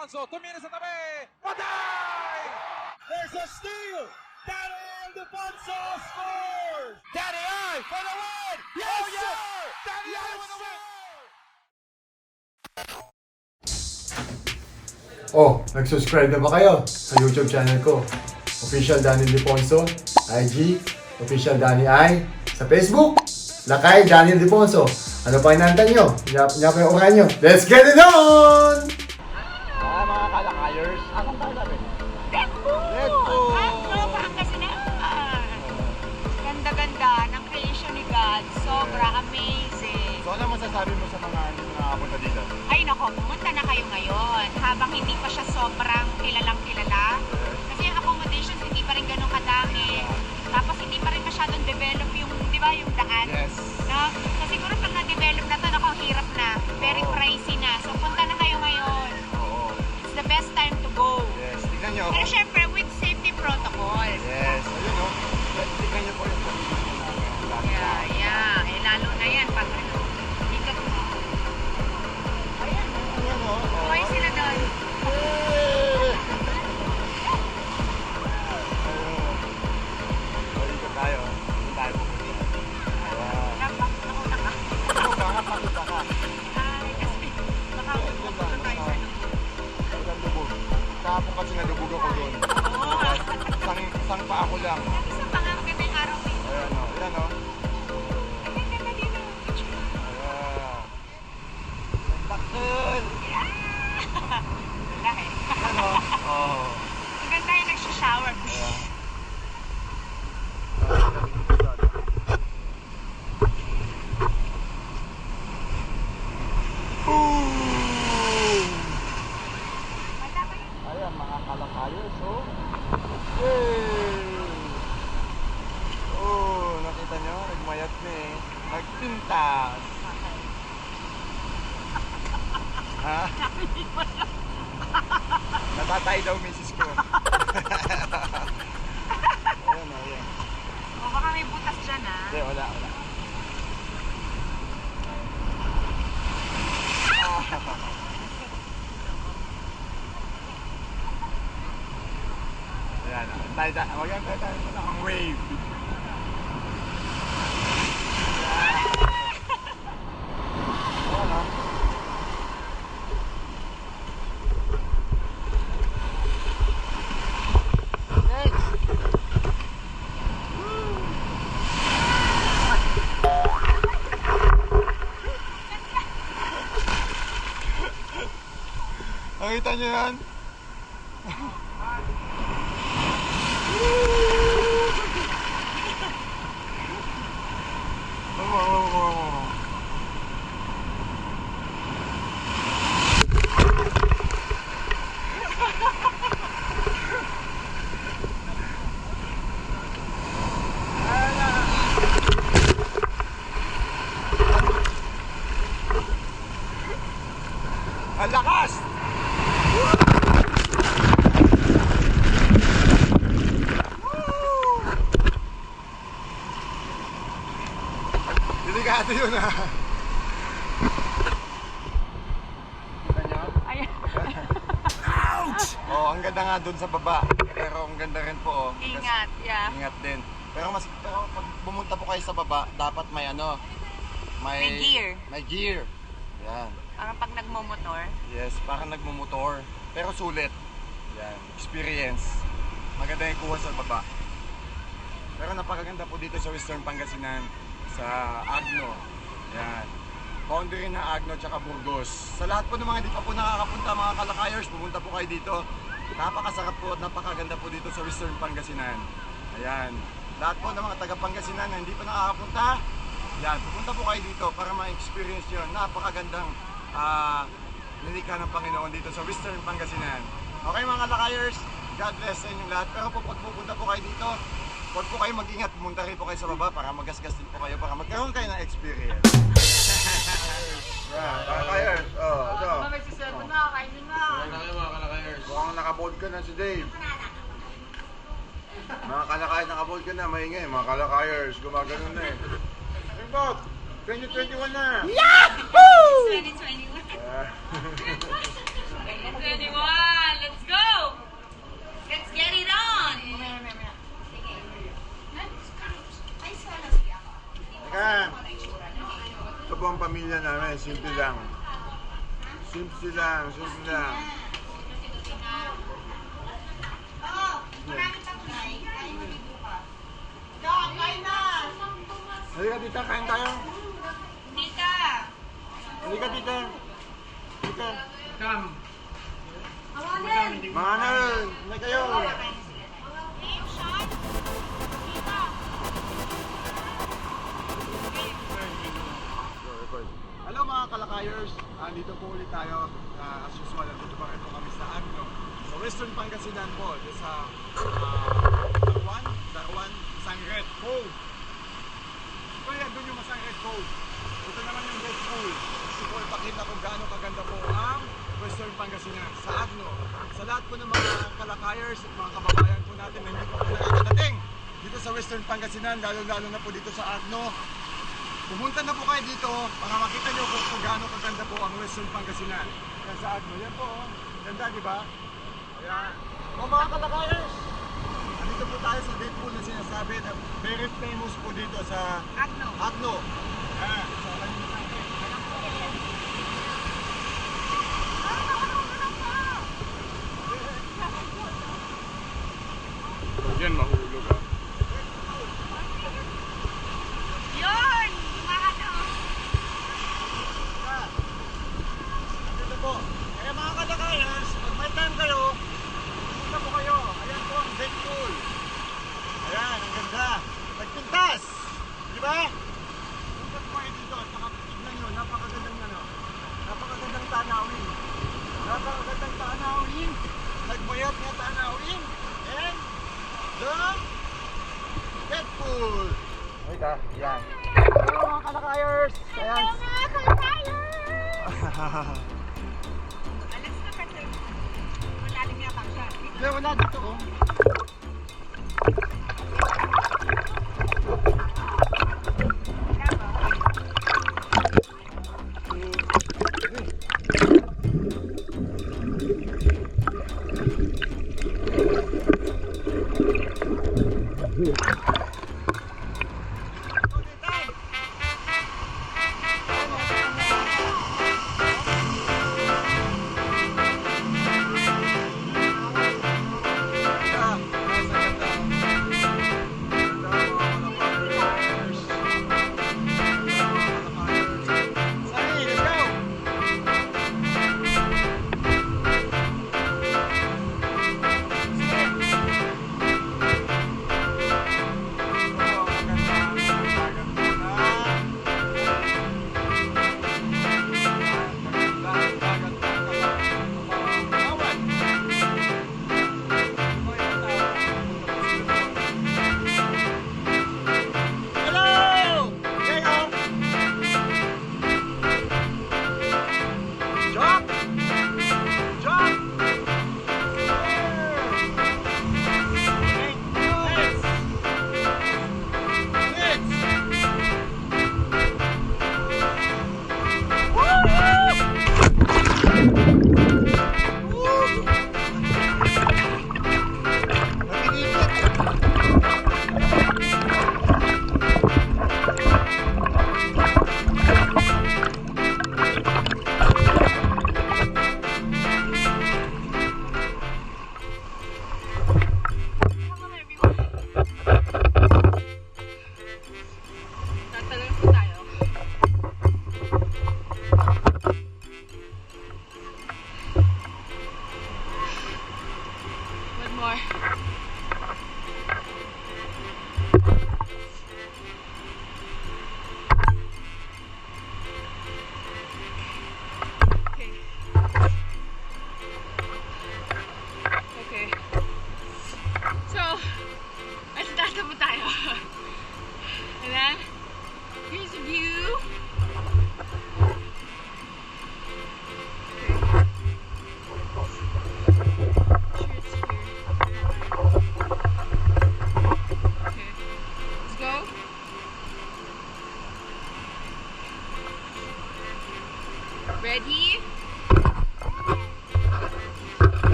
Ildefonso, tumira sa tabi! Patay! There's a steal! Danny Ildefonso scores! Danny I for the win! Yes, oh, sir! Danny I Yes, for the win! Oh, nag-subscribe na ba kayo sa YouTube channel ko? Official Danny Ildefonso, IG, Official Danny I, sa Facebook, Lakay Danny Ildefonso. Ano pa hinantay nyo? Inya pa yung oran nyo. Let's get it on! Mga kalakayers, akong tayo namin. Let's go! Western Pangasinan! Ganda-ganda ng creation ni God. Sobra amazing. So ano masasabi mo sa mga hindi mo nakapunta dito? Ay nako, pumunta na kayo ngayon. Habang hindi pa siya sobrang kilalang kilala. Kasi yung accommodations hindi pa rin ganun kadami. Tapos hindi pa rin masyadong develop yung, di ba, yung daan. Yes. No? So siguro pag na-develop na to, nako, hirap na. Very pricey na. So punta na kayo ngayon. Oo. It's the best time to go. Yes, tignan nyo. Pero syempre, with safety protocols. Yes, ayun o. Tignan nyo po yung pagkakas namin. Yeah. Eh, lalo na yan. Pag dito mo. Ayan o. Buhay sila doon. Ikot tayo. Ikot tayo pupunta. Ayan. Dapat nauna ka. Ikaw ba? Nakapagpunta ka. Ay, kasi baka pupunta tayo sa Ang lubog. Kahapon kasi nalubog ako doon. Oo. Sang pa ako lang. Isa pa nga maganda yung araw dito. Ayan o. Ayan o. Ang ganda dito. Ayan. Bakit? Lahi. Ano? Oo. Ang ganda yung nagsha-shower. Ayan. Wala ba yun? Ayan, mga kalakayos, oh. Yay! Oh, nakita nyo? Nagmayat na eh. Nagpintas. Ha? Natatay daw misis ko. Ayan, ayan. O baka may butas dyan ah. Hindi, wala. Ayan, tayo. Huwag tayo ng wave. Ayan, ah. Next. Nakita niyo yan? Ang lakas! Delikado yun ah. Kita nyo? Ayan. Ouch! Oh, ang ganda nga dun sa baba. Pero ang ganda rin po oh. Ingat, yeah. Ingat din. Pero pag pumunta po kayo sa baba, dapat may ano, May gear. May gear. Yan. Parang pag nagmumotor. Yes, parang nagmumotor. Pero sulit. Yan. Experience. Maganda yung kuha sa baba. Pero napakaganda po dito sa Western Pangasinan. Sa Agno. Yan. Boundary na Agno tsaka Burgos. Sa lahat po ng mga hindi pa po nakakapunta, mga kalakayers, pumunta po kayo dito. Napakasarap po at napakaganda po dito sa Western Pangasinan. Ayan. Lahat po ng mga taga Pangasinan na hindi pa nakakapunta, yan, pupunta po kayo dito para ma-experience nyo. Napakagandang nilikha ng Panginoon dito sa Western Pangasinan. Okay mga kalakayers, God bless sa inyong lahat. Pero po pag pupunta po kayo dito, huwag po kayo mag-ingat, pumunta rin po kayo sa baba para magasgas din po kayo para magkaroon kayo ng experience. Yan, kalakayers. Oh, ito. May siservo na, kainin na. Ano kayo mga kalakayers? Mukhang nakabold ka na si Dave. Mga kalakayers, nakabold ka na, maingay. Mga kalakayers, gumagano na eh. Bob, 2021 na! Yahoo! 2021. 2021. Simple lang. Simple lang, simple lang. Halika tita, kain tayo. Tita! Halika tita. Tita. Come. Mga nerd, na kayo. Hello mga kalakayers, dito po ulit tayo. As usual, dito pa rin po kami sa Agno. Sa Western Pangasinan po, dito sa Darwan, Sangret Cove. So yan, doon yung Masangret Cove. Ito naman yung Red Pool. Gusto ko ipakita kung gaano kaganda po ang Western Pangasinan sa Agno. Sa lahat po ng mga kalakayers at mga kababayan po natin na hindi po nakakadating dito sa Western Pangasinan, lalo-lalo na po dito sa Agno. Pumunta na po kayo dito para makita nyo kung gaano kaganda po ang Western Pangasinan. Yan sa Agno. Yan po, oh. Ganda, di ba? Ayan. O mga kalakayers, dito po tayo sa Red Pool na sinasabi na very famous po dito sa Agno. Ayan. Yan, mahulog ah. Yun! Ano? Dito po. Kaya mga kalakayers, pag may time kayo, pumunta po kayo. Ayan po ang Red Pool. Ayan, ang ganda. Nagpintas! Di ba? Pumunta po kayo dito. Saka tignan nyo, napakagandang tanawin. Napakagandang tanawin. Nagbayat nga tanawin. And the Red Pool. Ay ka, yan. Hello mga kalakayers. Ayan. Mga kalakayers! Alas na kasi. Malalim yata siya. Hindi, wala dito oh.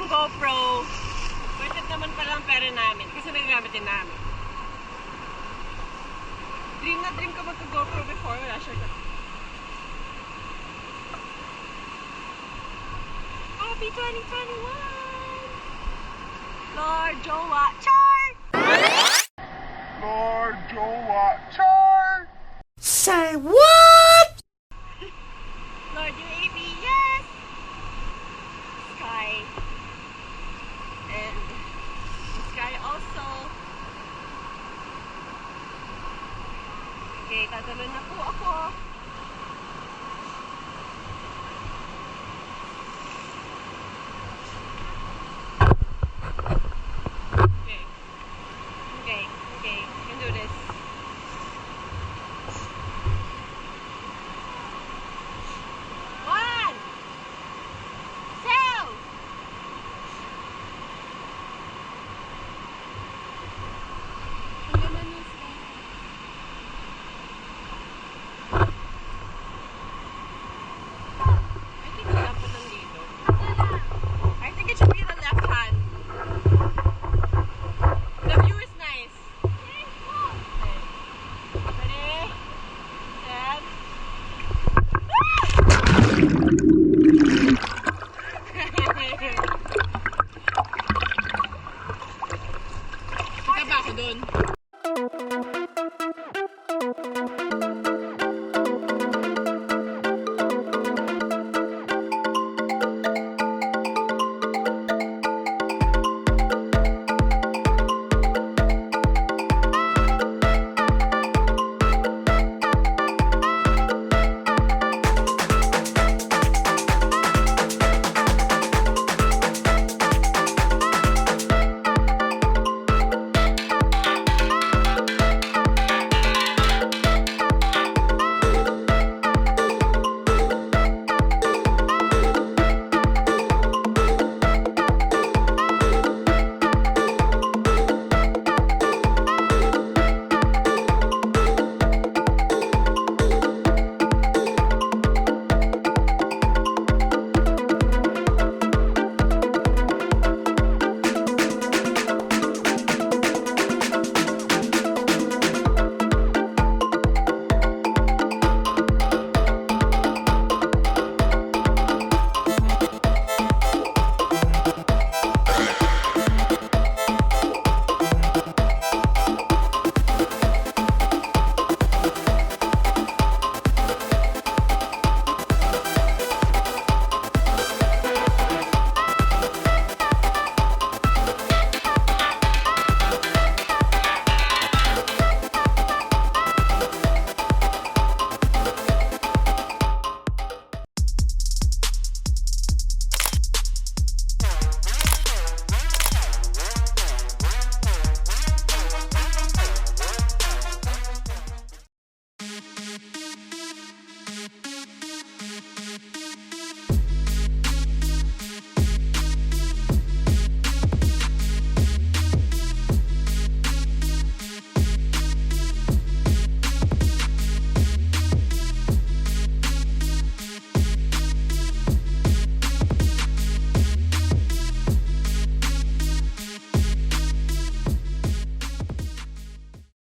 GoPro. Worth it naman pala ang pera namin kasi nagagamit din namin. Dream na dream ko mag-GoPro before. Wala siya na. Happy 2021! Lord, Jowa, Char! Lord, Jowa, Char! Say what?